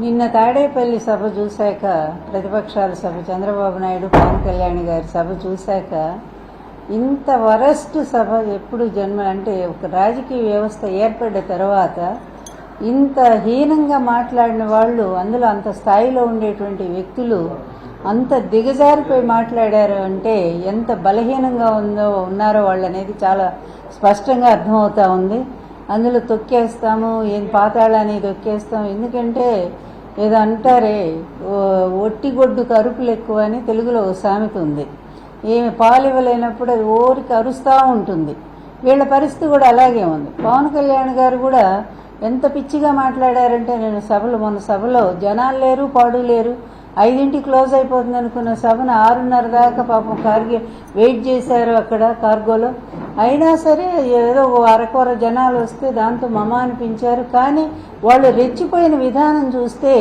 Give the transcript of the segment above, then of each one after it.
నిన్న తాడేపల్లి సభ చూశాక, ప్రతిపక్షాల సభ, చంద్రబాబు నాయుడు పవన్ కళ్యాణ్ గారి సభ చూశాక, ఇంత వరస్ట్ సభ ఎప్పుడు అంటే ఒక రాజకీయ వ్యవస్థ ఏర్పడిన తర్వాత ఇంత హీనంగా మాట్లాడిన వాళ్ళు, అందులో అంత స్థాయిలో ఉండేటువంటి వ్యక్తులు అంత దిగజారిపోయి మాట్లాడారు అంటే ఎంత బలహీనంగా ఉన్నారో వాళ్ళు అనేది చాలా స్పష్టంగా అర్థమవుతా ఉంది. అందులో తొక్కేస్తాము, ఏం పాతాళాన్ని తొక్కేస్తాం. ఎందుకంటే ఏదో అంటారే, ఒట్టిగొడ్డు కరుపులు ఎక్కువ అని తెలుగులో సామెత ఉంది. ఏమి పాలు ఇవ్వలేనప్పుడు అది ఓరికి అరుస్తూ ఉంటుంది. వీళ్ళ పరిస్థితి కూడా అలాగే ఉంది. పవన్ కళ్యాణ్ గారు కూడా ఎంత పిచ్చిగా మాట్లాడారంటే, నేను మొన్న సభలో జనాలు లేరు, పాడు లేరు, 5ంటికి క్లోజ్ అయిపోతుంది అనుకున్న సభను 6:30 దాకా పాపం వెయిట్ చేశారు అక్కడ కార్గోలో. అయినా సరే ఏదో అరకొర జనాలు వస్తే దాంతో మమ అనిపించారు. కానీ వాళ్ళు రెచ్చిపోయిన విధానం చూస్తే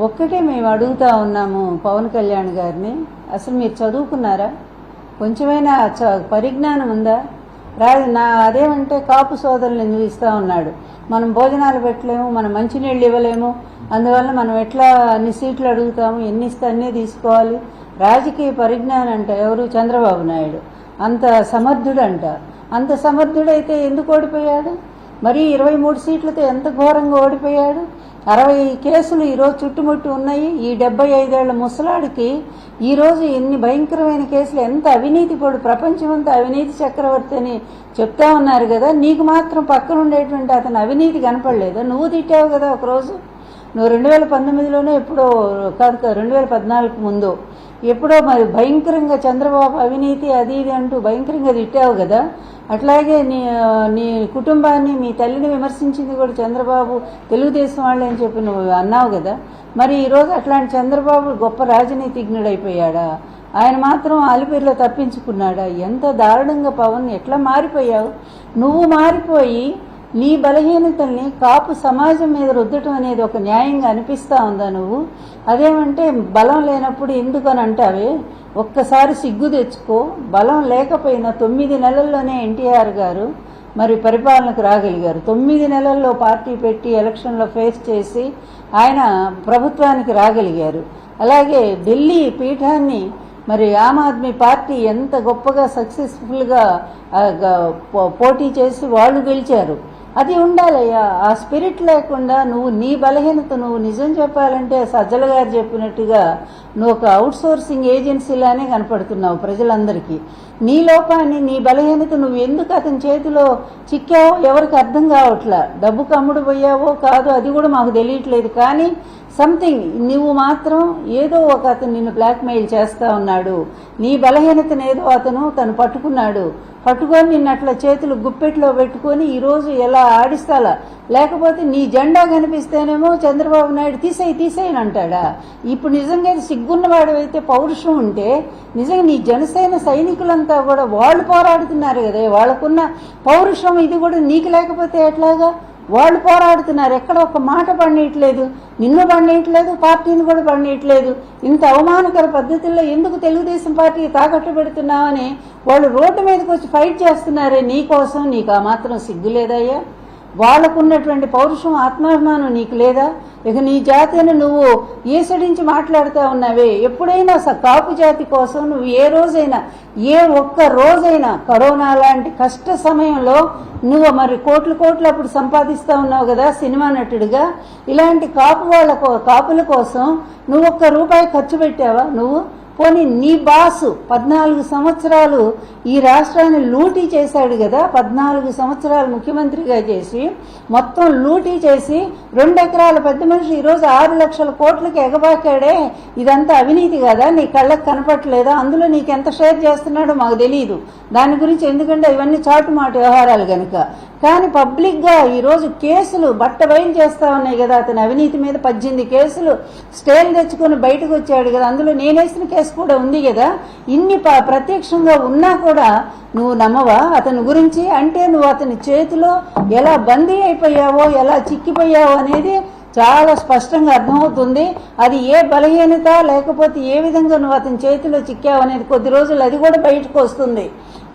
ఒక్కటే మేము అడుగుతా ఉన్నాము పవన్ కళ్యాణ్ గారిని, అసలు మీరు చదువుకున్నారా? కొంచెమైనా పరిజ్ఞానం ఉందా? అదేమంటే కాపు సోదరులు ఎందుకు ఇస్తా ఉన్నాడు, మనం భోజనాలు పెట్టలేము, మనం మంచినీళ్ళు ఇవ్వలేము, అందువల్ల మనం ఎట్లా అన్ని సీట్లు అడుగుతాము, ఎన్ని ఇస్తే అన్నీ తీసుకోవాలి. రాజకీయ పరిజ్ఞానం అంట ఎవరు? చంద్రబాబు నాయుడు. అంత సమర్థుడంట. అంత సమర్థుడైతే ఎందుకు ఓడిపోయాడు? మరి 23 సీట్లతో ఎంత ఘోరంగా ఓడిపోయాడు? 60 కేసులు ఈరోజు చుట్టుముట్టు ఉన్నాయి. ఈ 75 ఏళ్ల ముసలాడికి ఈరోజు ఎన్ని భయంకరమైన కేసులు, ఎంత అవినీతి పడు, ప్రపంచమంతా అవినీతి చక్రవర్తి అని చెప్తా ఉన్నారు కదా. నీకు మాత్రం పక్కన ఉండేటువంటి అతను అవినీతి కనపడలేదా? నువ్వు తిట్టావు కదా ఒకరోజు. నువ్వు 2019లోనే ఎప్పుడో కాదు, 2014 ముందు ఎప్పుడో మరి భయంకరంగా చంద్రబాబు అవినీతి అది ఇది అంటూ భయంకరంగా తిట్టావు కదా. అట్లాగే నీ కుటుంబాన్ని, మీ తల్లిని విమర్శించింది కూడా చంద్రబాబు తెలుగుదేశం వాళ్ళే అని చెప్పి నువ్వు అన్నావు కదా. మరి ఈరోజు అట్లాంటి చంద్రబాబు గొప్ప రాజనీతిజ్ఞుడైపోయాడా? ఆయన మాత్రం ఆలిపేరులో తప్పించుకున్నాడా? ఎంత దారుణంగా పవన్ ఎట్లా మారిపోయావు నువ్వు. మారిపోయి నీ బలహీనతల్ని కాపు సమాజం మీద రుద్దటం అనేది ఒక న్యాయంగా అనిపిస్తా ఉందా నువ్వు? అదేమంటే బలం లేనప్పుడు ఎందుకని అంటావే? ఒక్కసారి సిగ్గు తెచ్చుకో. బలం లేకపోయినా 9 నెలల్లోనే ఎన్టీఆర్ గారు మరి పరిపాలనకు రాగలిగారు. 9 నెలల్లో పార్టీ పెట్టి ఎలక్షన్లో ఫేస్ చేసి ఆయన ప్రభుత్వానికి రాగలిగారు. అలాగే ఢిల్లీ పీఠాన్ని మరి ఆమ్ ఆద్మీ పార్టీ ఎంత గొప్పగా సక్సెస్ఫుల్గా పోటీ చేసి వాళ్ళు గెలిచారు. అది ఉండాలయ్యా. ఆ స్పిరిట్ లేకుండా నువ్వు నీ బలహీనత, నువ్వు నిజం చెప్పాలంటే సజ్జల గారు చెప్పినట్టుగా నువ్వు ఒక అవుట్ సోర్సింగ్ ఏజెన్సీలానే కనపడుతున్నావు ప్రజలందరికీ. నీ లోపాన్ని, నీ బలహీనత నువ్వు ఎందుకు అతని చేతిలో చిక్కావో ఎవరికి అర్థం కావట్లా. డబ్బుకు అమ్ముడు పోయావో కాదో అది కూడా మాకు తెలియట్లేదు. కానీ సంథింగ్ నువ్వు మాత్రం ఏదో ఒక అతను నిన్ను బ్లాక్మెయిల్ చేస్తా ఉన్నాడు. నీ బలహీనతనేదో తను పట్టుకున్నాడు. పట్టుకొని నిన్ను అట్లా చేతులు గుప్పెట్లో పెట్టుకొని ఈరోజు ఎలా ఆడిస్తాలా? లేకపోతే నీ జెండా కనిపిస్తేనేమో చంద్రబాబు నాయుడు తీసేయని అంటాడా? ఇప్పుడు నిజంగా సిగ్గున్నవాడు అయితే, పౌరుషం ఉంటే నిజంగా నీ జనసేన సైనికులంతా కూడా వాళ్ళు పోరాడుతున్నారు కదా. వాళ్ళకున్న పౌరుషం ఇది కూడా నీకు లేకపోతే ఎట్లాగా? వాళ్ళు పోరాడుతున్నారు. ఎక్కడ ఒక మాట పండియట్లేదు, నిన్ను పండియట్లేదు, పార్టీని కూడా పండియట్లేదు. ఇంత అవమానకర పద్ధతుల్లో ఎందుకు తెలుగుదేశం పార్టీ తాకట్టు పెడుతున్నావని వాళ్ళు రోడ్డు మీదకి వచ్చి ఫైట్ చేస్తున్నారే నీ కోసం. నీకు ఆ మాత్రం సిగ్గు లేదయ్యా? వాళ్ళకున్నటువంటి పౌరుషం, ఆత్మాభిమానం నీకు లేదా? ఇక నీ జాతిని నువ్వు ఈసడించి మాట్లాడుతూ ఉన్నావే. ఎప్పుడైనా కాపు జాతి కోసం నువ్వు ఏ ఒక్క రోజైనా కరోనా లాంటి కష్ట సమయంలో నువ్వు మరి కోట్లు అప్పుడు సంపాదిస్తూ ఉన్నావు కదా సినిమా నటుడిగా. ఇలాంటి కాపుల కోసం నువ్వు ఒక్క రూపాయి ఖర్చు పెట్టావా నువ్వు? పోనీ నీ బాసు 14 సంవత్సరాలు ఈ రాష్ట్రాన్ని లూటీ చేశాడు కదా. 14 సంవత్సరాలు ముఖ్యమంత్రిగా చేసి మొత్తం లూటీ చేసి 2 ఎకరాల పెద్ద మనిషి ఈరోజు 6 లక్షల కోట్లకి ఎగబాకాడే. ఇదంతా అవినీతి కదా? నీ కళ్ళకు కనపట్లేదా? అందులో నీకు ఎంత షేర్ చేస్తున్నాడో మాకు తెలియదు దాని గురించి, ఎందుకంటే ఇవన్నీ చాటుమాటు వ్యవహారాలు కనుక. కానీ పబ్లిక్గా ఈరోజు కేసులు బయలు చేస్తా ఉన్నాయి కదా. అతని అవినీతి మీద 18 కేసులు స్టేలు తెచ్చుకొని బయటకు వచ్చాడు కదా. అందులో నేనేసిన కేసు కూడా ఉంది కదా. ఇన్ని ప్రత్యక్షంగా ఉన్నా కూడా నువ్వు నమ్మవా అతని గురించి? అంటే నువ్వు అతని చేతిలో ఎలా బందీ అయిపోయావో, ఎలా చిక్కిపోయావో అనేది చాలా స్పష్టంగా అర్థమవుతుంది. అది ఏ బలహీనత లేకపోతే ఏ విధంగా నువ్వు అతని చేతిలో చిక్కావు అనేది కొద్ది రోజులు అది కూడా బయటకు వస్తుంది.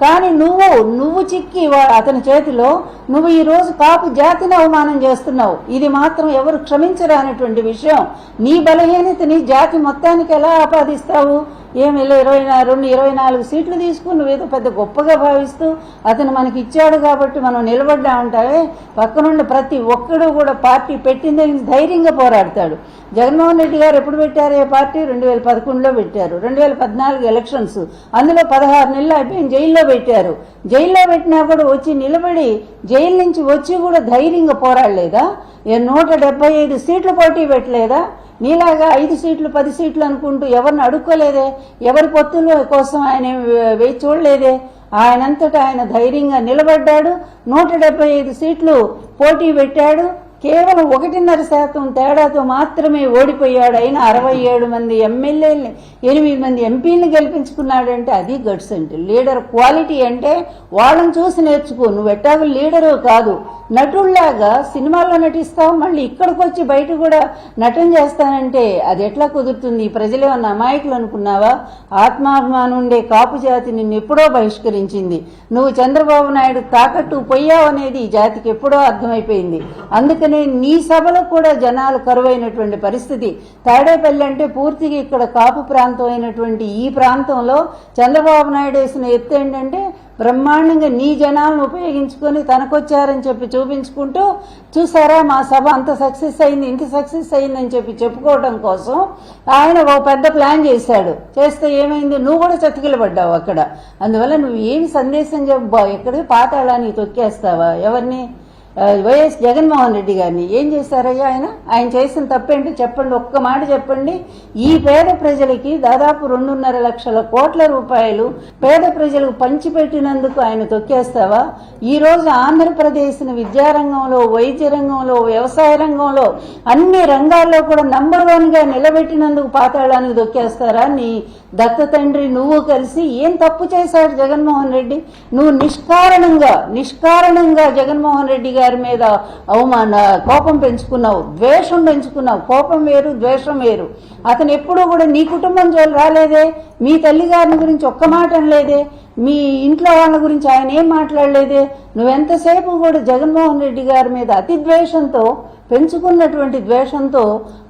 కానీ నువ్వు చిక్కి అతని చేతిలో నువ్వు ఈ రోజు కాపు జాతిని అవమానం చేస్తున్నావు. ఇది మాత్రం ఎవరు క్షమించరానటువంటి విషయం. నీ బలహీనతని జాతి మొత్తానికి ఎలా ఆపాదిస్తావు? ఏమి 24 సీట్లు తీసుకుని నువ్వేదో పెద్ద గొప్పగా భావిస్తూ అతను మనకి ఇచ్చాడు కాబట్టి మనం నిలబడ్డా ఉంటావే. పక్కనుండి ప్రతి ఒక్కడు కూడా పార్టీ పెట్టిందని ధైర్యంగా పోరాడతాడు. జగన్మోహన్ రెడ్డి గారు ఎప్పుడు పెట్టారు ఏ పార్టీ? 2011లో పెట్టారు. 2014 ఎలక్షన్స్, అందులో 16 నెలలు అయిపోయి జైల్లో పెట్టారు. జైల్లో పెట్టినా కూడా వచ్చి నిలబడి జైలు నుంచి వచ్చి కూడా ధైర్యంగా పోరాడలేదా? 175 సీట్లు పోటీ పెట్టలేదా? నీలాగా 5 సీట్లు 10 సీట్లు అనుకుంటూ ఎవరిని అడుక్కోలేదే, ఎవరి పొత్తుల కోసం ఆయన వేచి చూడలేదే. ఆయనంతటా ఆయన ధైర్యంగా నిలబడ్డాడు. 175 సీట్లు పోటీ పెట్టాడు. కేవలం 1.5% తేడాతో మాత్రమే ఓడిపోయాడు. అయినా 67 మంది ఎమ్మెల్యేలని 8 మంది ఎంపీలను గెలిపించుకున్నాడంటే అది గట్స్ అంటే. లీడర్ క్వాలిటీ అంటే వాళ్ళని చూసి నేర్చుకో. నువ్వు ఎట్టాగు లీడరు కాదు, నటుళ్లాగా సినిమాల్లో నటిస్తావు, మళ్ళీ ఇక్కడికి వచ్చి బయట కూడా నటన చేస్తానంటే అది ఎట్లా కుదురుతుంది? ప్రజలేమన్నా అమాయకులు అనుకున్నావా? ఆత్మాభిమానం ఉండే కాపు జాతి నిన్ను ఎప్పుడో బహిష్కరించింది. నువ్వు చంద్రబాబు నాయుడు తాకట్టు పోయావు అనేది ఈ జాతికి ఎప్పుడో అర్థమైపోయింది. అందుకని నీ సభలో కూడా జనాలు కరువైనటువంటి పరిస్థితి. తాడేపల్లి అంటే పూర్తిగా ఇక్కడ కాపు ప్రాంతం అయినటువంటి ఈ ప్రాంతంలో చంద్రబాబు నాయుడు వేసిన ఎత్తు ఏంటంటే బ్రహ్మాండంగా నీ జనాలను ఉపయోగించుకొని తనకొచ్చారని చెప్పి చూపించుకుంటూ, చూసారా మా సభ అంత సక్సెస్ అయింది, ఇంత సక్సెస్ అయిందని చెప్పి చెప్పుకోవడం కోసం ఆయన ఓ పెద్ద ప్లాన్ చేశాడు. చేస్తే ఏమైంది? నువ్వు కూడా చతికిలబడ్డావు అక్కడ. అందువల్ల నువ్వు ఏమి సందేశం చెప్పు? ఎక్కడికి పాతాళానికి తొక్కేస్తావా? ఎవరిని? వైఎస్ జగన్మోహన్ రెడ్డి గారిని ఏం చేశారయ్యా? ఆయన చేసిన తప్పేంటి చెప్పండి, ఒక్క మాట చెప్పండి. ఈ పేద ప్రజలకి దాదాపు 2.5 లక్షల కోట్ల రూపాయలు పేద ప్రజలకు పంచిపెట్టినందుకు ఆయన తొక్కేస్తావా? ఈ రోజు ఆంధ్రప్రదేశ్ని విద్యారంగంలో, వైద్య రంగంలో, వ్యవసాయ రంగంలో అన్ని రంగాల్లో కూడా నంబర్ 1గా నిలబెట్టినందుకు పాతాళానికి తొక్కేస్తారా? నీ దత్త తండ్రి నువ్వు కలిసి ఏం తప్పు చేశాడు జగన్మోహన్ రెడ్డి? నువ్వు నిష్కారణంగా జగన్మోహన్ రెడ్డి గారి మీద కోపం పెంచుకున్నావు, ద్వేషం పెంచుకున్నావు. కోపం వేరు, ద్వేషం వేరు. అతను ఎప్పుడూ కూడా నీ కుటుంబం జోలు రాలేదే, మీ తల్లిగారిని గురించి ఒక్క మాట అనలేదే, మీ ఇంట్లో వాళ్ళ గురించి ఆయన ఏం మాట్లాడలేదే. నువ్వెంతసేపు కూడా జగన్మోహన్ రెడ్డి గారి మీద అతి ద్వేషంతో పెంచుకున్నటువంటి ద్వేషంతో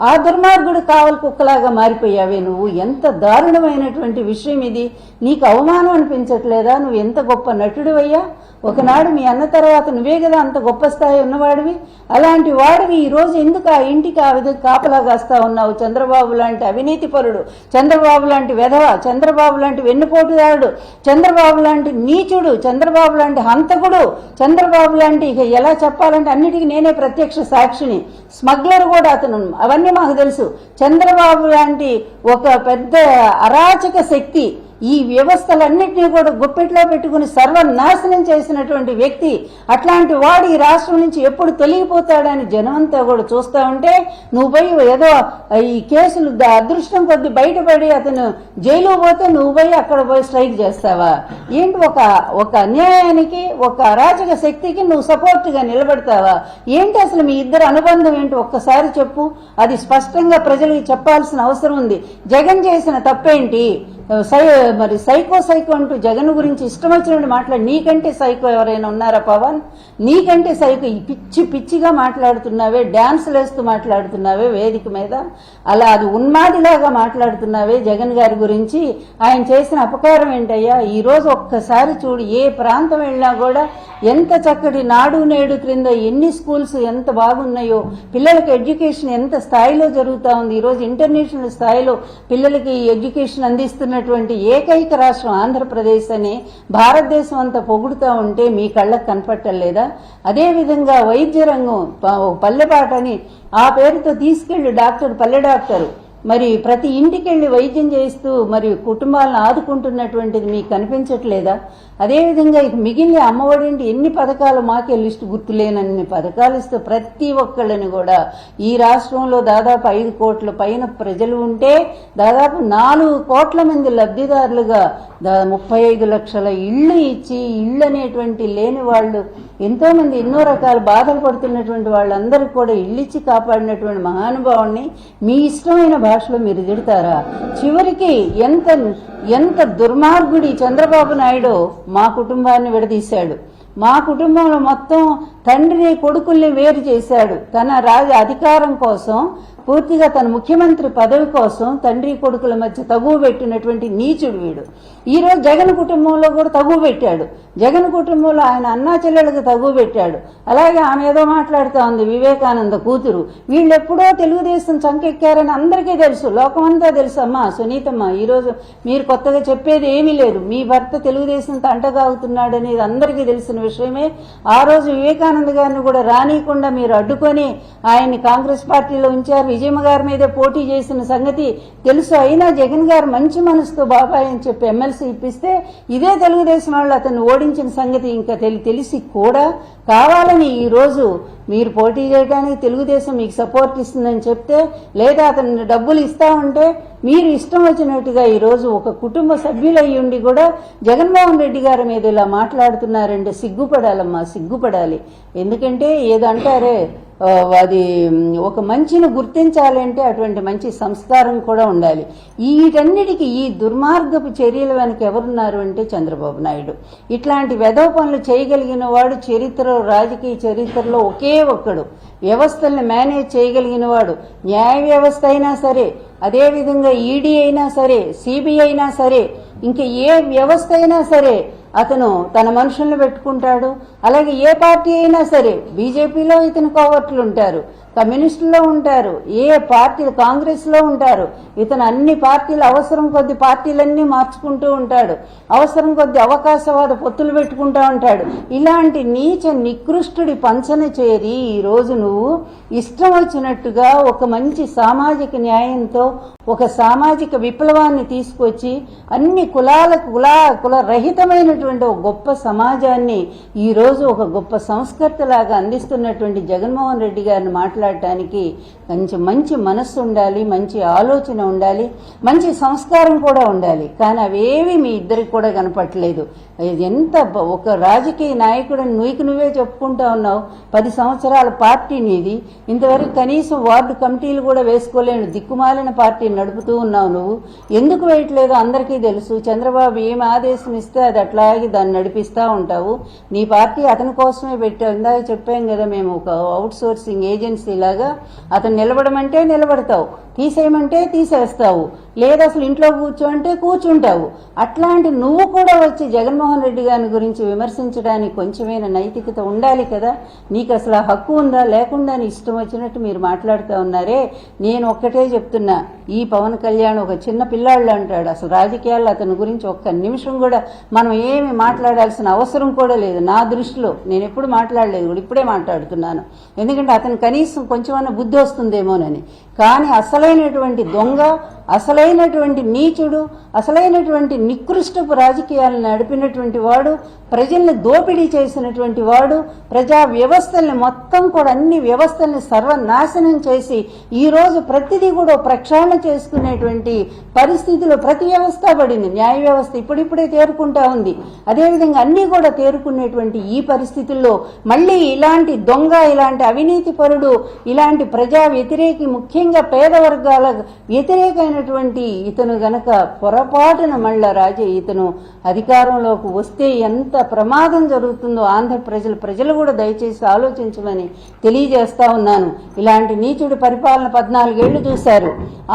ఆ దుర్మార్గుడు కావలి కుక్కలాగా మారిపోయావే నువ్వు. ఎంత దారుణమైనటువంటి విషయం ఇది! నీకు అవమానం అనిపించట్లేదా? నువ్వు ఎంత గొప్ప నటుడివయ్యా! ఒకనాడు మీ అన్న తర్వాత నువ్వే కదా అంత గొప్ప స్థాయి ఉన్నవాడివి. అలాంటి వాడివి ఈరోజు ఎందుకు ఆ ఇంటికి ఆ విధంగా కాపలా కాస్తా ఉన్నావు? చంద్రబాబు లాంటి అవినీతి పరుడు, చంద్రబాబు లాంటి వెధవ, చంద్రబాబు లాంటి వెన్నుపోటుదారుడు, చంద్రబాబు లాంటి నీచుడు, చంద్రబాబు లాంటి హంతకుడు, చంద్రబాబు లాంటి ఇక ఎలా చెప్పాలంటే అన్నిటికీ నేనే ప్రత్యక్ష సాక్షిని, స్మగ్లర్ కూడా అతను. అవన్నీ మాకు తెలుసు. చంద్రబాబు లాంటి ఒక పెద్ద అరాచక శక్తి ఈ వ్యవస్థలన్నింటినీ కూడా గుప్పెట్లో పెట్టుకుని సర్వనాశనం చేసినటువంటి వ్యక్తి. అట్లాంటి వాడు ఈ రాష్ట్రం నుంచి ఎప్పుడు తొలగిపోతాడని జనమంతా కూడా చూస్తూ ఉంటే నువ్వు పోయి ఏదో ఈ కేసులు అదృష్టం కొద్ది బయటపడి అతను జైలు పోతే నువ్వు పోయి అక్కడ పోయి స్ట్రైక్ చేస్తావా? ఏంటి? ఒక అన్యాయానికి, ఒక అరాచక శక్తికి నువ్వు సపోర్ట్గా నిలబడతావా? ఏంటి అసలు మీ ఇద్దరు అనుబంధం ఏంటి? ఒక్కసారి చెప్పు. అది స్పష్టంగా ప్రజలకు చెప్పాల్సిన అవసరం ఉంది. జగన్ చేసిన తప్పేంటి? మరి సైకో అంటూ జగన్ గురించి ఇష్టం వచ్చినట్టు మాట్లాడి, నీకంటే సైకో ఎవరైనా ఉన్నారా పవన్? నీకంటే సైకో పిచ్చిగా మాట్లాడుతున్నావే, డాన్సులు వేస్తూ మాట్లాడుతున్నావే వేదిక మీద, అలా అది ఉన్మాదిలాగా మాట్లాడుతున్నావే జగన్ గారి గురించి. ఆయన చేసిన అపకారం ఏంటయ్యా? ఈరోజు ఒక్కసారి చూడు, ఏ ప్రాంతం వెళ్ళినా కూడా ఎంత చక్కటి నాడు నేడు క్రింద ఎన్ని స్కూల్స్ ఎంత బాగున్నాయో, పిల్లలకి ఎడ్యుకేషన్ ఎంత స్థాయిలో జరుగుతూ ఉంది. ఈరోజు ఇంటర్నేషనల్ స్థాయిలో పిల్లలకి ఎడ్యుకేషన్ అందిస్తున్నటువంటి ఏకైక రాష్ట్రం ఆంధ్రప్రదేశ్ అని భారతదేశం అంతా పొగుడుతూ ఉంటే మీ కళ్ళకు కనపట్టలేదా? అదేవిధంగా వైద్య రంగం పల్లెపాటని ఆ పేరుతో తీసుకెళ్లి పల్లె డాక్టర్ మరి ప్రతి ఇంటికి వెళ్ళి వైద్యం చేస్తూ మరి కుటుంబాలను ఆదుకుంటున్నటువంటిది మీకు కనిపించట్లేదా? అదేవిధంగా ఇక మిగిలిన అమ్మఒడింటి ఎన్ని పథకాలు మాకే లిస్టు గుర్తులేనన్ని పథకాలు ఇస్తూ ప్రతి ఒక్కళ్ళని కూడా ఈ రాష్ట్రంలో దాదాపు 5 కోట్ల పైన ప్రజలు ఉంటే దాదాపు 4 కోట్ల మంది లబ్ధిదారులుగా 35 లక్షల ఇళ్లు ఇచ్చి, ఇళ్ళు అనేటువంటి లేని వాళ్ళు ఎంతో మంది ఎన్నో రకాల బాధలు పడుతున్నటువంటి వాళ్ళందరికీ కూడా ఇల్లు ఇచ్చి కాపాడినటువంటి మహానుభావుని మీ ఇష్టమైన భాషలో మీరు తిడతారా? చివరికి ఎంత ఎంత దుర్మార్గుడి చంద్రబాబు నాయుడు మా కుటుంబాన్ని విడదీశాడు. మా కుటుంబంలో మొత్తం తండ్రిని కొడుకుల్ని వేరు చేశాడు. తన అధికారం కోసం, పూర్తిగా తన ముఖ్యమంత్రి పదవి కోసం తండ్రి కొడుకుల మధ్య తగువ పెట్టినటువంటి నీచుడు వీడు. ఈరోజు జగన్ కుటుంబంలో కూడా తగువ పెట్టాడు. జగన్ కుటుంబంలో ఆయన అన్నా చెల్లెళ్ళకి తగువ పెట్టాడు. అలాగే ఆమె ఏదో మాట్లాడుతూ ఉంది, వివేకానంద కూతురు. వీళ్ళు ఎప్పుడో తెలుగుదేశం చంకెక్కారని అందరికీ తెలుసు, లోకమంతా తెలుసు. అమ్మా సునీతమ్మ, ఈరోజు మీరు కొత్తగా చెప్పేది ఏమీ లేదు. మీ భర్త తెలుగుదేశంతో అంటగాగుతున్నాడు అనేది అందరికీ తెలిసిన విషయమే. ఆ రోజు వివేకానంద గారిని కూడా రానియకుండా మీరు అడ్డుకొని ఆయన్ని కాంగ్రెస్ పార్టీలో ఉంచారు. విజయమ్మ గారి మీదే పోటీ చేసిన సంగతి తెలుసు. అయినా జగన్ గారు మంచి మనసుతో బాబాయ్ అని చెప్పి ఎమ్మెల్సీ ఇప్పిస్తే ఇదే తెలుగుదేశం వాళ్ళు అతన్ని ఓడించిన సంగతి ఇంకా తెలిసి కూడా కావాలని ఈరోజు మీరు పోటీ చేయడానికి తెలుగుదేశం మీకు సపోర్ట్ ఇస్తుందని చెప్తే, లేదా అతను డబ్బులు ఇస్తా ఉంటే మీరు ఇష్టం వచ్చినట్టుగా ఈరోజు ఒక కుటుంబ సభ్యులయ్యి ఉండి కూడా జగన్మోహన్ రెడ్డి గారి మీద ఇలా మాట్లాడుతున్నారంటే సిగ్గుపడాలమ్మా, సిగ్గుపడాలి. ఎందుకంటే ఏదంటారే, అది ఒక మంచిని గుర్తించాలంటే అటువంటి మంచి సంస్కారం కూడా ఉండాలి. వీటన్నిటికీ ఈ దుర్మార్గపు చర్యల వెనక ఎవరున్నారు అంటే చంద్రబాబు నాయుడు. ఇట్లాంటి వెధవ పనులు చేయగలిగిన వాడు చరిత్రలో, రాజకీయ చరిత్రలో ఒకే ఒక్కడు. వ్యవస్థల్ని మేనేజ్ చేయగలిగిన వాడు, న్యాయ వ్యవస్థ అయినా సరే, అదేవిధంగా ఈడీ అయినా సరే, సిబిఐ అయినా సరే, ఇంకా ఏ వ్యవస్థ అయినా సరే అతను తన మనుషుల్ని పెట్టుకుంటాడు. అలాగే ఏ పార్టీ అయినా సరే, బీజేపీలో ఇతను కోవర్ట్లు ఉంటారు, కమ్యూనిస్టుల్లో ఉంటారు, ఏ పార్టీ కాంగ్రెస్ లో ఉంటారు. ఇతను అన్ని పార్టీలు అవసరం కొద్ది పార్టీలన్నీ మార్చుకుంటూ ఉంటాడు. అవసరం కొద్ది అవకాశవాద పొత్తులు పెట్టుకుంటూ ఉంటాడు. ఇలాంటి నీచ నికృష్టుడి పంచన చేరి ఈరోజు నువ్వు ఇష్టం వచ్చినట్టుగా ఒక మంచి సామాజిక న్యాయంతో ఒక సామాజిక విప్లవాన్ని తీసుకొచ్చి అన్ని కుల రహితమైనటువంటి ఒక గొప్ప సమాజాన్ని ఈరోజు ఒక గొప్ప సంస్కర్తలాగా అందిస్తున్నటువంటి జగన్మోహన్ రెడ్డి గారిని మాట్లాడటానికి మంచి మనస్సు ఉండాలి, మంచి ఆలోచన ఉండాలి, మంచి సంస్కారం కూడా ఉండాలి. కానీ అవేవి మీ ఇద్దరికి కూడా కనపట్లేదు. ఎంత ఒక రాజకీయ నాయకుడిని నువ్వే చెప్పుకుంటా ఉన్నావు. 10 సంవత్సరాల పార్టీ నీది, ఇంతవరకు కనీసం వార్డు కమిటీలు కూడా వేసుకోలేని దిక్కుమాలిన పార్టీని నడుపుతూ ఉన్నావు. నువ్వు ఎందుకు వేయట్లేదు అందరికీ తెలుసు. చంద్రబాబు ఏం ఆదేశం ఇస్తే అది అట్లాగే దాన్ని నడిపిస్తూ ఉంటావు. నీ పార్టీ అతని కోసమే పెట్టావు. ఇందాక చెప్పాం కదా, మేము ఒక అవుట్ సోర్సింగ్ ఏజెన్సీ లాగా. అతను నిలబడమంటే నిలబడతావు, తీసేయమంటే తీసేస్తావు, లేదా అసలు ఇంట్లో కూర్చోంటే కూర్చుంటావు. అట్లాంటి నువ్వు కూడా వచ్చి జగన్మోహన్ రెడ్డి గారి గురించి విమర్శించడానికి కొంచెమైనా నైతికత ఉండాలి కదా. నీకు అసలు ఆ హక్కు ఉందా? లేకుండా నీ ఇష్టం వచ్చినట్టు మీరు మాట్లాడుతూ ఉన్నారే. నేను ఒక్కటే చెప్తున్నా, ఈ పవన్ కళ్యాణ్ ఒక చిన్న పిల్లాళ్ళు అంటాడు. అసలు రాజకీయాల్లో అతని గురించి ఒక్క నిమిషం కూడా మనం ఏమి మాట్లాడాల్సిన అవసరం కూడా లేదు. నా దృష్టిలో నేను ఎప్పుడు మాట్లాడలేదు, కూడా ఇప్పుడే మాట్లాడుతున్నాను. ఎందుకంటే అతను కనీసం కొంచెమన్నా బుద్ధి వస్తుందేమోనని. కానీ అసలైనటువంటి దొంగ, అసలైనటువంటి నీచుడు, అసలైనటువంటి నికృష్టపు రాజకీయాలను నడిపినటువంటి వాడు, ప్రజల్ని దోపిడీ చేసినటువంటి వాడు, ప్రజా వ్యవస్థల్ని మొత్తం కూడా అన్ని వ్యవస్థల్ని సర్వనాశనం చేసి ఈరోజు ప్రతిదీ కూడా ప్రక్షాళన చేసుకునేటువంటి పరిస్థితిలో ప్రతి వ్యవస్థ పడింది. న్యాయ వ్యవస్థ ఇప్పుడిప్పుడే తేరుకుంటా ఉంది. అదేవిధంగా అన్నీ కూడా తేరుకునేటువంటి ఈ పరిస్థితుల్లో మళ్ళీ ఇలాంటి దొంగ, ఇలాంటి అవినీతి పరుడు, ఇలాంటి ప్రజా వ్యతిరేకి, ముఖ్యంగా పేద వర్గాల వ్యతిరేకమైనటువంటి ఇతను గనక పొరపాటున మళ్ళా ఇతను అధికారంలోకి వస్తే ఎంత ప్రమాదం జరుగుతుందో ఆంధ్ర ప్రజలు కూడా దయచేసి ఆలోచించమని తెలియజేస్తా ఉన్నాను. ఇలాంటి నీచుడి పరిపాలన 14 ఏళ్లు చూశారు.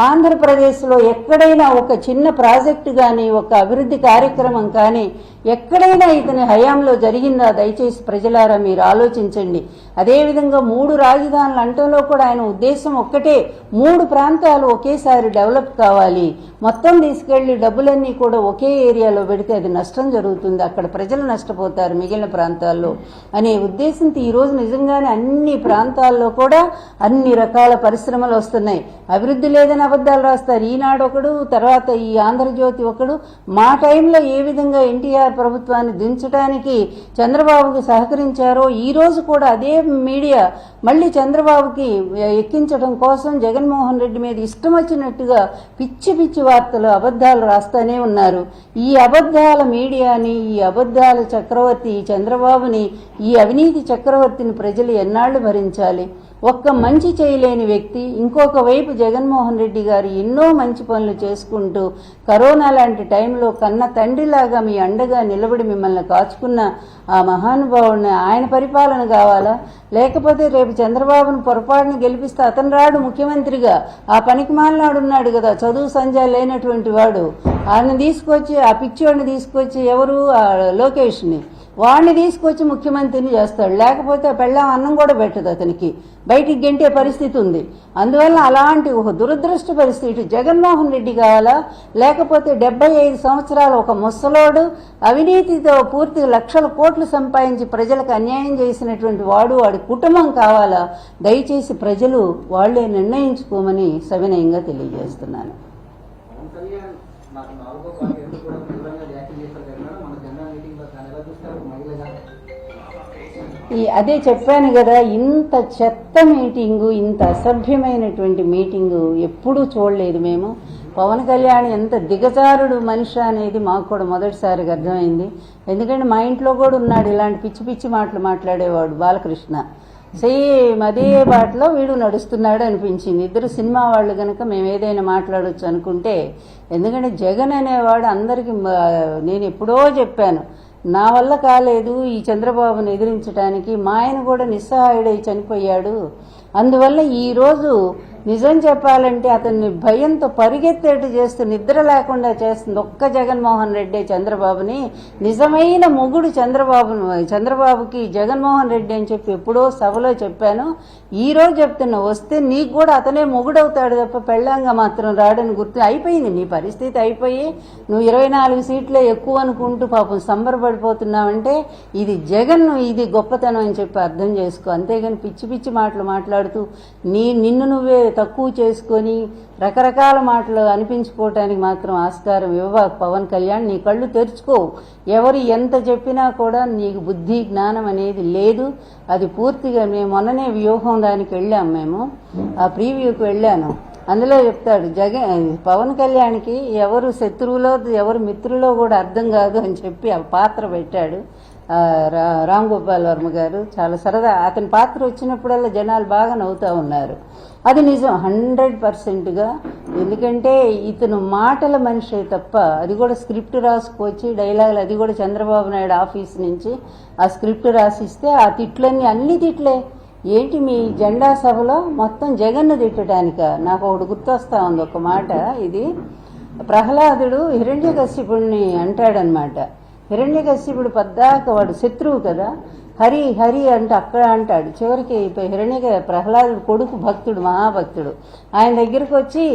ఆంధ్రప్రదేశ్లో ఎక్కడైనా ఒక చిన్న ప్రాజెక్టు కానీ, ఒక అభివృద్ధి కార్యక్రమం కానీ ఎక్కడైనా ఇతని హయాంలో జరిగిందా? దయచేసి ప్రజలారా మీరు ఆలోచించండి. అదేవిధంగా 3 రాజధానులు అంటంలో కూడా ఆయన ఉద్దేశం ఒక్కటే, 3 ప్రాంతాలు ఒకేసారి డెవలప్ కావాలి. మొత్తం తీసుకెళ్లి డబ్బులన్నీ కూడా ఒకే ఏరియాలో పెడితే అది నష్టం జరుగుతుంది, అక్కడ ప్రజలు నష్టపోతారు మిగిలిన ప్రాంతాల్లో అనే ఉద్దేశంతో ఈరోజు నిజంగానే అన్ని ప్రాంతాల్లో కూడా అన్ని రకాల పరిశ్రమలు వస్తున్నాయి. అభివృద్ధి లేదని అబద్ధాలు రాస్తారు. ఈనాడు ఒకడు, తర్వాత ఈ ఆంధ్రజ్యోతి ఒకడు. మా టైంలో ఏ విధంగా ఎన్టీఆర్ ప్రభుత్వాన్ని దించడానికి చంద్రబాబుకి సహకరించారో ఈ రోజు కూడా అదే మీడియా మళ్ళీ చంద్రబాబుకి ఎక్కించడం కోసం జగన్మోహన్ రెడ్డి మీద ఇష్టం వచ్చినట్టుగా పిచ్చి పిచ్చి వార్తలు, అబద్ధాలు రాస్తానే ఉన్నారు. ఈ అబద్ధాల మీడియాని, ఈ అబద్ధాల చక్రవర్తి చంద్రబాబుని, ఈ అవినీతి చక్రవర్తిని ప్రజలు ఎన్నాళ్లు భరించాలి? ఒక్క మంచి చేయలేని వ్యక్తి. ఇంకొక వైపు జగన్మోహన్ రెడ్డి గారు ఎన్నో మంచి పనులు చేసుకుంటూ కరోనా లాంటి టైంలో కన్న తండ్రిలాగా మీ అండగా నిలబడి మిమ్మల్ని కాచుకున్న ఆ మహానుభావుడిని ఆయన పరిపాలన కావాలా? లేకపోతే రేపు చంద్రబాబును పొరపాటును గెలిపిస్తే అతను రాడు ముఖ్యమంత్రిగా, ఆ పనికి మాలినాడున్నాడు కదా, చదువు సంధ్య లేనటువంటి వాడు, ఆయన తీసుకొచ్చి ఆ పిచ్చివాడిని తీసుకొచ్చి ఎవరు లోకేష్ని వాడిని తీసుకొచ్చి ముఖ్యమంత్రిని చేస్తాడు. లేకపోతే పెళ్ళాం అన్నం కూడా పెట్టదు, అతనికి బయటికి గెంటే పరిస్థితి ఉంది. అందువల్ల అలాంటి ఒక దురదృష్ట పరిస్థితి జగన్మోహన్ రెడ్డి కావాలా? లేకపోతే 75 సంవత్సరాలు ఒక ముసలోడు అవినీతితో పూర్తిగా లక్షల కోట్లు సంపాదించి ప్రజలకు అన్యాయం చేసినటువంటి వాడి కుటుంబం కావాలా? దయచేసి ప్రజలు వాళ్లే నిర్ణయించుకోమని సవినయంగా తెలియజేస్తున్నాను. అదే చెప్పాను కదా, ఇంత చెత్త మీటింగు, ఇంత అసభ్యమైనటువంటి మీటింగు ఎప్పుడూ చూడలేదు మేము. పవన్ కళ్యాణ్ ఎంత దిగజారుడు మనిషి అనేది మాకు కూడా మొదటిసారిగా అర్థమైంది. ఎందుకంటే మా ఇంట్లో కూడా ఉన్నాడు ఇలాంటి పిచ్చి పిచ్చి మాటలు మాట్లాడేవాడు బాలకృష్ణ. సేమ్ అదే బాటలో వీడు నడుస్తున్నాడు అనిపించింది. ఇద్దరు సినిమా వాళ్ళు కనుక మేము ఏదైనా మాట్లాడవచ్చు అనుకుంటే, ఎందుకంటే జగన్ అనేవాడు అందరికీ, నేను ఎప్పుడో చెప్పాను, నా వల్ల కాలేదు ఈ చంద్రబాబును ఎదిరించడానికి, మా ఆయన కూడా నిస్సహాయుడై చనిపోయాడు. అందువల్ల ఈరోజు నిజం చెప్పాలంటే అతన్ని భయంతో పరిగెత్తేట్టు చేస్తూ నిద్ర లేకుండా చేస్తుంది ఒక్క జగన్మోహన్ రెడ్డి చంద్రబాబుని. నిజమైన మొగుడు చంద్రబాబుకి జగన్మోహన్ రెడ్డి అని చెప్పి ఎప్పుడో సభలో చెప్పాను. ఈ రోజు చెప్తున్నా, వస్తే నీకు కూడా అతనే మొగుడవుతాడు తప్ప పెళ్ళంగా మాత్రం రాడని గుర్తు. అయిపోయింది నీ పరిస్థితి, అయిపోయి నువ్వు 24 సీట్లే ఎక్కువ అనుకుంటూ పాపం సంబరపడిపోతున్నావంటే ఇది జగన్, ఇది గొప్పతనం అని చెప్పి అర్థం చేసుకో. అంతేగాని పిచ్చి పిచ్చి మాటలు మాట్లాడుతూ నిన్ను నువ్వే తక్కువ చేసుకొని రకరకాల మాటలు అనిపించుకోవటానికి మాత్రం ఆస్కారం ఇవ్వకు పవన్ కళ్యాణ్. నీ కళ్ళు తెరుచుకో. ఎవరు ఎంత చెప్పినా కూడా నీకు బుద్ధి జ్ఞానం అనేది లేదు. అది పూర్తిగా మేము మొన్ననే వ్యూహం దానికి వెళ్ళాము, మేము ఆ ప్రీవ్యూకి వెళ్ళాను. అందులో చెప్తాడు పవన్ కళ్యాణ్కి ఎవరు శత్రువులో ఎవరు మిత్రులో కూడా అర్థం కాదు అని చెప్పి ఆ పాత్ర పెట్టాడు రామ్ గోపాల్ వర్మ గారు. చాలా సరదా. అతని పాత్ర వచ్చినప్పుడల్లా జనాలు బాగా నవ్వుతూ ఉన్నారు. అది నిజం 100%గా. ఎందుకంటే ఇతను మాటల మనిషే తప్ప, అది కూడా స్క్రిప్ట్ రాసుకొచ్చి డైలాగులు, అది కూడా చంద్రబాబు నాయుడు ఆఫీస్ నుంచి ఆ స్క్రిప్ట్ రాసిస్తే ఆ తిట్లన్నీ అన్ని తిట్లే. ఏంటి మీ జెండా సభలో మొత్తం జగన్ను తిట్టడానిక? నాకు ఒకటి గుర్తొస్తా ఉంది ఒక మాట. ఇది ప్రహ్లాదుడు హిరణ్యకశిపుడిని అంటాడనమాట. హిరణ్యకశిపుడు పద్దాక వాడు శత్రువు కదా, హరి హరి అంటే అక్కడ అంటాడు. చివరికి ప్రహ్లాదుడు కొడుకు భక్తుడు, మహాభక్తుడు, ఆయన దగ్గరికి వచ్చి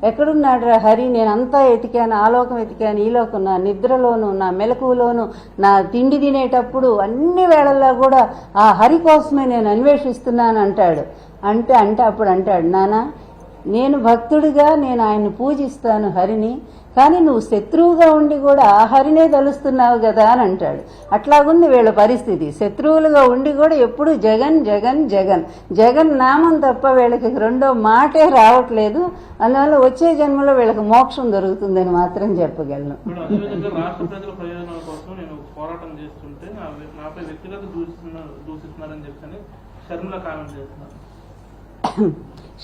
ఎక్కడున్నాడు రా హరి, నేనంతా ఎతికాను, ఆ లోకం ఎతికాను, ఈ లోకం, నా నిద్రలోను నా మెలకువలోను నా తిండి తినేటప్పుడు అన్ని వేళల్లో కూడా ఆ హరి కోసమే నేను అన్వేషిస్తున్నాను అంటాడు. అంటే అప్పుడు అంటాడు, నానా నేను భక్తుడిగా నేను ఆయన్ని పూజిస్తాను హరిని, కానీ నువ్వు శత్రువుగా ఉండి కూడా ఆ హరినే తలుస్తున్నావు కదా అని అంటాడు. అట్లాగుంది వీళ్ళ పరిస్థితి. శత్రువులుగా ఉండి కూడా ఎప్పుడు జగన్ జగన్ జగన్ జగన్ నామం తప్ప వీళ్ళకి రెండో మాటే రావట్లేదు. అందువల్ల వచ్చే జన్మలో వీళ్ళకి మోక్షం దొరుకుతుందని మాత్రం చెప్పగలను.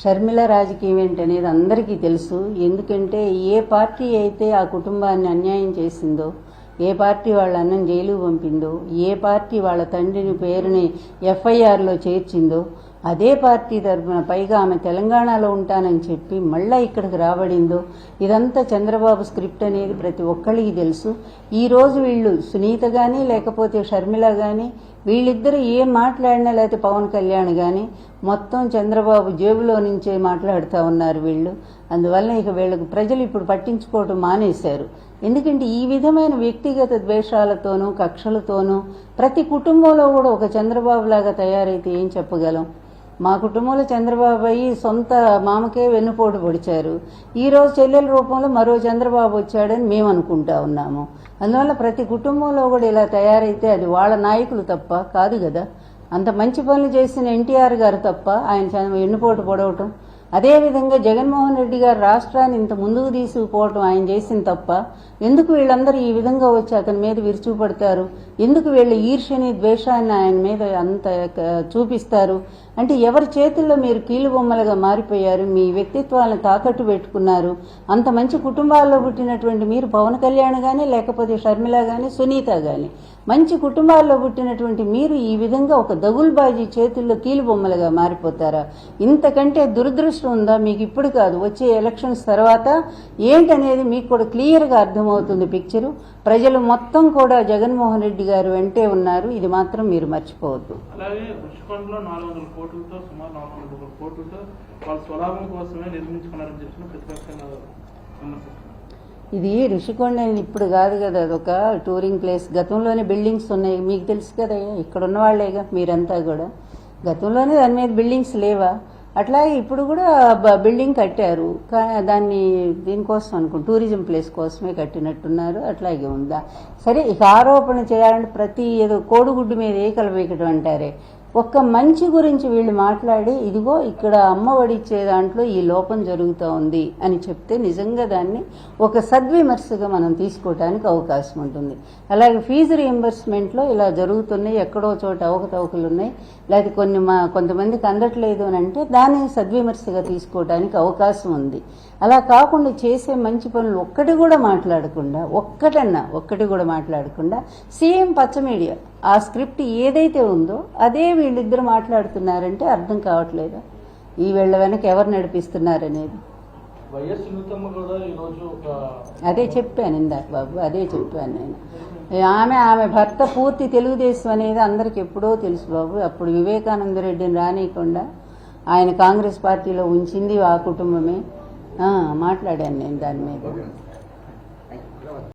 షర్మిల రాజకీయం ఏంటనేది అందరికీ తెలుసు. ఎందుకంటే ఏ పార్టీ అయితే ఆ కుటుంబాన్ని అన్యాయం చేసిందో, ఏ పార్టీ వాళ్ళ అన్నం జైలుకు పంపిందో, ఏ పార్టీ వాళ్ళ తండ్రిని పేరుని FIRలో చేర్చిందో అదే పార్టీ తరఫున, పైగా ఆమె తెలంగాణలో ఉంటానని చెప్పి మళ్ళా ఇక్కడికి రాబడిందో, ఇదంతా చంద్రబాబు స్క్రిప్ట్ అనేది ప్రతి ఒక్కరికి తెలుసు. ఈరోజు వీళ్ళు సునీత కానీ లేకపోతే షర్మిల కానీ వీళ్ళిద్దరూ ఏం మాట్లాడినా, లేకపోతే పవన్ కళ్యాణ్ కానీ మొత్తం చంద్రబాబు జేబులో నుంచే మాట్లాడుతూ ఉన్నారు వీళ్ళు. అందువల్ల ఇక వీళ్ళకు ప్రజలు ఇప్పుడు పట్టించుకోవటం మానేశారు. ఎందుకంటే ఈ విధమైన వ్యక్తిగత ద్వేషాలతోనూ కక్షలతోనూ ప్రతి కుటుంబంలో కూడా ఒక చంద్రబాబు లాగా తయారైతే ఏం చెప్పగలం? మా కుటుంబంలో చంద్రబాబు అయ్యి సొంత మామకే వెన్నుపోటు పొడిచారు. ఈరోజు చెల్లెల రూపంలో మరో చంద్రబాబు వచ్చాడని మేము అనుకుంటా ఉన్నాము. అందువల్ల ప్రతి కుటుంబంలో కూడా ఇలా తయారైతే అది వాళ్ళ నాయకులు తప్ప కాదు కదా. అంత మంచి పనులు చేసిన NTR గారు తప్ప ఆయన వెన్నుపోటు పొడవటం, అదేవిధంగా జగన్మోహన్ రెడ్డి గారు రాష్ట్రాన్ని ఇంత ముందుకు తీసుకుపోవటం ఆయన చేసిన తప్ప. ఎందుకు వీళ్ళందరూ ఈ విధంగా వచ్చి అతని మీద విరుచుపడతారు? ఎందుకు వీళ్ళ ఈర్ష్యని ద్వేషాన్ని ఆయన మీద అంత చూపిస్తారు అంటే ఎవరి చేతుల్లో మీరు కీలుబొమ్మలుగా మారిపోయారు, మీ వ్యక్తిత్వాలను తాకట్టు పెట్టుకున్నారు. అంత మంచి కుటుంబాల్లో పుట్టినటువంటి మీరు పవన్ కళ్యాణ్ కానీ, లేకపోతే షర్మిల కానీ, సునీత కానీ, మంచి కుటుంబాల్లో పుట్టినటువంటి మీరు ఈ విధంగా ఒక దగుల్బాజీ చేతుల్లో కీలుబొమ్మలుగా మారిపోతారా? ఇంతకంటే దురదృష్టం ఉందా? మీకు ఇప్పుడు కాదు, వచ్చే ఎలక్షన్స్ తర్వాత ఏంటనేది మీకు కూడా క్లియర్గా అర్థమవుతుంది పిక్చరు. ప్రజలు మొత్తం కూడా జగన్మోహన్ రెడ్డి గారు వెంటే ఉన్నారు, ఇది మాత్రం మీరు మర్చిపోవద్దు. అలాగే రుషికొండలో 400 కోట్లతో సుమారు 400 కోట్లతో వాళ్ళ స్వలాభం కోసమే నిర్మించుకున్నారని చెప్పిన ప్రతిపక్షంగా విమర్శిస్తున్నారు. ఇది రుషికొండ ఇప్పుడు కాదు కదా, అదొక టూరింగ్ ప్లేస్. గతంలోనే బిల్డింగ్స్ ఉన్నాయి, మీకు తెలుసు కదా, ఇక్కడ ఉన్న వాళ్ళేగా మీరంతా కూడా. గతంలోనే దాని మీద బిల్డింగ్స్ లేవా? అట్లాగే ఇప్పుడు కూడా బిల్డింగ్ కట్టారు, దాన్ని దీనికోసం టూరిజం ప్లేస్ కోసమే కట్టినట్టున్నారు. అట్లాగే ఉందా? సరే, ఇక ఆరోపణ చేయాలంటే ప్రతి ఏదో కోడిగుడ్డు మీద ఏకలు వేయకడం అంటారే, ఒక్క మంచి గురించి వీళ్ళు మాట్లాడి ఇదిగో ఇక్కడ అమ్మఒడి ఇచ్చే దాంట్లో ఈ లోపం జరుగుతూ ఉంది అని చెప్తే నిజంగా దాన్ని ఒక సద్విమర్శగా మనం తీసుకోవడానికి అవకాశం ఉంటుంది. అలాగే ఫీజు రీయింబర్స్మెంట్లో ఇలా జరుగుతున్నాయి, ఎక్కడో చోట అవకతవకలు ఉన్నాయి, లేకపోతే కొంతమందికి అందట్లేదు అని అంటే దాన్ని సద్విమర్శగా తీసుకోవడానికి అవకాశం ఉంది. అలా కాకుండా చేసే మంచి పనులు ఒక్కటి కూడా మాట్లాడకుండా సీఎం పచ్చ మీడియా ఆ స్క్రిప్ట్ ఏదైతే ఉందో అదే వీళ్ళిద్దరు మాట్లాడుతున్నారంటే అర్థం కావట్లేదా ఈ వీళ్ళ వెనక ఎవరు నడిపిస్తున్నారనేది? అదే చెప్పాను ఇందాక బాబు, అదే చెప్పాను నేను. ఆమె భర్త పూర్తి తెలుగుదేశం అనేది అందరికి ఎప్పుడో తెలుసు బాబు. అప్పుడు వివేకానంద రెడ్డిని రానియకుండా ఆయన కాంగ్రెస్ పార్టీలో ఉంచింది ఆ కుటుంబమే. మాట్లాడాను నేను దాని మీద.